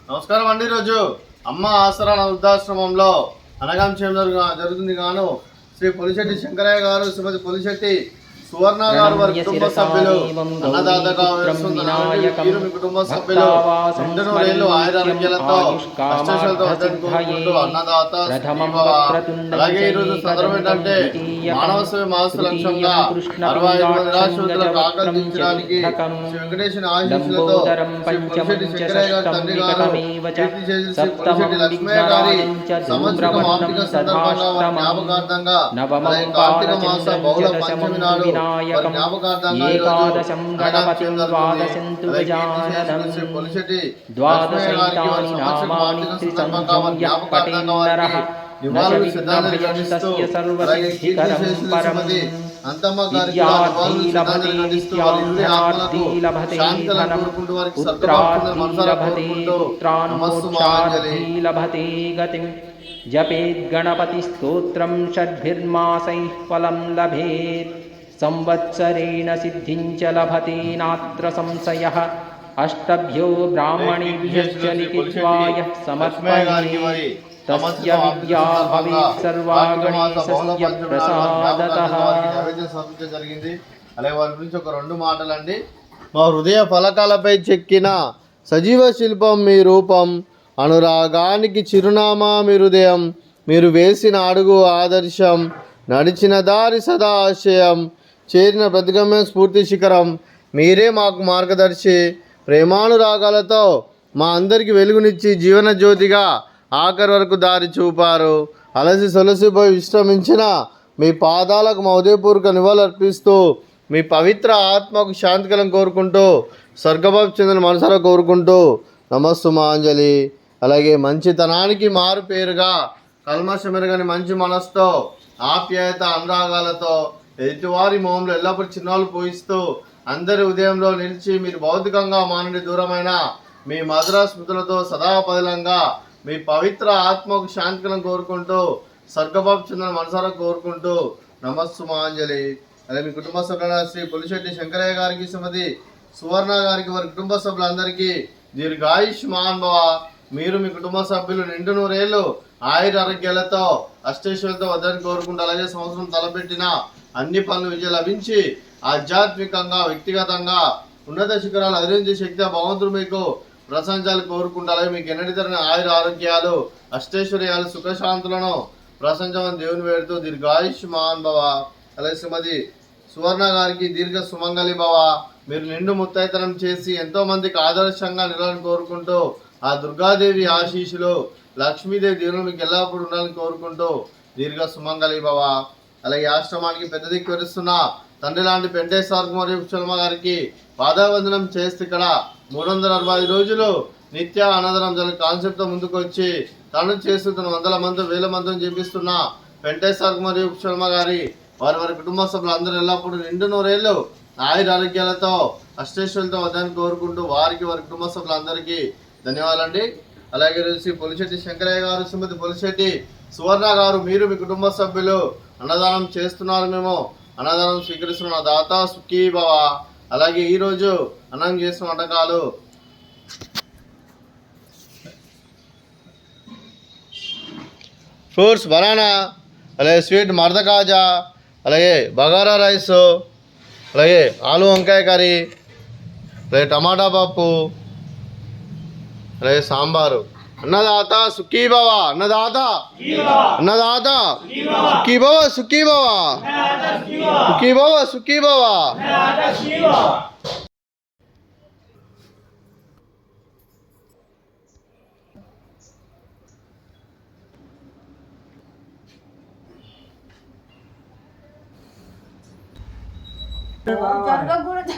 నమస్కారం అండి. ఈరోజు అమ్మ ఆసరా వృద్ధాశ్రమంలో అనగాంశం జరుగుతుంది గాను శ్రీ పొలిశెట్టి శంకరయ్య గారు, శ్రీమతి పొలిశెట్టి సువర్ణ గారు వారి కుటుంబ సభ్యులు అన్నదాతగా మీరు మీ కుటుంబ సభ్యులు నిండునూరేళ్లు ఆయురారోగ్యాలతో అష్టశలతో కోరుకుంటూ అన్నదాత అలాగే ఈరోజు సందర్భం ఏంటంటే మానవ సేవ మాస లక్ష్యంగా 65 మంది నిరాశ్రితులకు ఆకర్షించడానికి శ్రీ వెంకటేశ్వర ఆశీస్సులతో శ్రీ పొలిశెట్టి శంకరయ్య గారి తండ్రి గారు కీర్తి చేసి శ్రీ పొలిశెట్టి లక్ష్మయ్య గారి సంవత్సరం ఆర్థిక సందర్భంగా వారి జ్ఞాపకార్థంగా అలాగే కార్తీక మాస బహుళ పంచమి నాడు ఏకాదశం గణపతిం ద్వాదశంతు గజాననం ద్వాదశైతాని నామాని త్రిసంధ్యం యః పఠేన్నరః విద్యార్థి లభతే నిత్యార్థి లభతే ధనం పుత్రార్థి లభతే పుత్రాన్మోక్షార్థి లభతే గతిం జపేద్గణపతిస్తోత్రం షడ్భిర్మాసైః ఫలం లభేత్ సంవత్సరేణ సిద్ధించ లభతే నాత్ర సంశయః అష్టభ్యో బ్రాహ్మణేభ్యశ్చ లిఖిత్వాయ సమర్పయేత్ తస్య విద్యా భవేత్ సర్వా గణేశస్య ప్రసాదతః. జరిగింది. అలాగే వారి గురించి ఒక 2 మాటలండి. మా హృదయ ఫలకాలపై చెక్కిన సజీవ శిల్పం మీ రూపం, అనురాగానికి చిరునామా మీ హృదయం, మీరు వేసిన అడుగు ఆదర్శం, నడిచిన దారి సదా ఆశయం, చేరిన ప్రతిగమ్య స్ఫూర్తి శిఖరం, మీరే మాకు మార్గదర్శి. ప్రేమానురాగాలతో మా అందరికీ వెలుగునిచ్చి జీవన జ్యోతిగా ఆఖరి వరకు దారి చూపారు. అలసి సొలసిపోయి విశ్రమించిన మీ పాదాలకు మా ఉదయపూర్వక నివాళులర్పిస్తూ మీ పవిత్ర ఆత్మకు శాంతికలం కోరుకుంటూ స్వర్గభావం చెందిన మనసారా కోరుకుంటూ నమస్సుమాంజలి. అలాగే మంచితనానికి మారు పేరుగా కల్మషమెరగని మంచి మనసుతో ఆప్యాయత అనురాగాలతో ఎదుటివారి మొహంలో ఎల్లప్పుడూ చిన్నాలు పోయిస్తూ అందరి ఉదయంలో నిలిచి మీరు భౌతికంగా మానని దూరమైన మీ మధుర స్మృతులతో సదా పదిలంగా మీ పవిత్ర ఆత్మకు శాంతికలం కోరుకుంటూ స్వర్గభావం చెందిన మనసారా కోరుకుంటూ నమస్సుమాంజలి. అలాగే మీ కుటుంబ సభ్యులైన శ్రీ పొలిశెట్టి శంకరయ్య గారికి, శ్రీమతి సువర్ణ గారికి, వారి కుటుంబ సభ్యులందరికీ దీర్ఘాయుష్మాన్ భవ. మీరు మీ కుటుంబ సభ్యులు నిండు నూరేళ్లు ఆయుర ఆరోగ్యాలతో అష్టైశ్వర్యాలతో వద్దని కోరుకుంటూ అలాగే సంవత్సరం తలపెట్టిన అన్ని పనులు విజయం లభించి ఆధ్యాత్మికంగా వ్యక్తిగతంగా ఉన్నత శిఖరాలు అధిరోహించే శక్తి భగవంతుడు మీకు ప్రశంసాలు కోరుకుంటూ అలాగే మీకు ఎన్నటితరని ఆయుర ఆరోగ్యాలు అష్టైశ్వర్యాలు సుఖశాంతులను ప్రశంసమని దేవుని వేడుతూ దీర్ఘాయుష్మాన్ భవ. అలాగే శ్రీమతి సువర్ణ గారికి దీర్ఘ సుమంగళి భవ. మీరు నిండు ముత్తైతనం చేసి ఎంతో మందికి ఆదర్శంగా నిలవాలని కోరుకుంటూ ఆ దుర్గాదేవి ఆశీస్సులు లక్ష్మీదేవి దేవుని మీకు ఎల్లప్పుడూ ఉండాలని కోరుకుంటూ దీర్ఘ సుమంగళి భవ. అలాగే ఆశ్రమానికి పెద్ద దిక్కు వరిస్తున్న తండ్రి లాంటి పెంటేశ్వర మరియు శర్మ గారికి పాదావందనం చేస్తే ఇక్కడ 365 రోజులు నిత్య అన్నదానం జరిగే కాన్సెప్ట్తో ముందుకు వచ్చి తను చేస్తున్న 100 మంది 1000 మందిని చేపిస్తున్న పెంటేశ్వర మరియు శర్మ గారి వారి కుటుంబ సభ్యులు అందరూ ఎల్లప్పుడూ నిండు నూరేళ్లు ఆయుర ఆరోగ్యాలతో అష్టైశ్వర్యాలతో వద్దని కోరుకుంటూ వారి కుటుంబ సభ్యులందరికీ ధన్యవాదాలండి. అలాగే శ్రీ పొలిశెట్టి శంకరయ్య గారు, శ్రీమతి పొలిశెట్టి సువర్ణ గారు, మీరు మీ కుటుంబ సభ్యులు అన్నదానం చేస్తున్నారు. మేము అన్నదానం స్వీకరిస్తున్న దాత సుఖీ భవ. అలాగే ఈరోజు అన్నం చేస్తున్న వంటకాలు ఫ్రూట్స్ బనానా, అలాగే స్వీట్ మర్ద కాజా, అలాగే బగారా రైస్, అలాగే ఆలు వంకాయ కర్రీ, అలాగే టమాటా పప్పు, అలాగే సాంబారు. అన్నదాత సుఖీ భవ, అన్నదాత అన్నదాత సుఖీ భవ, సుఖీ భవ, సుఖీ భవ, సుఖీ భవ. జరగకూడదు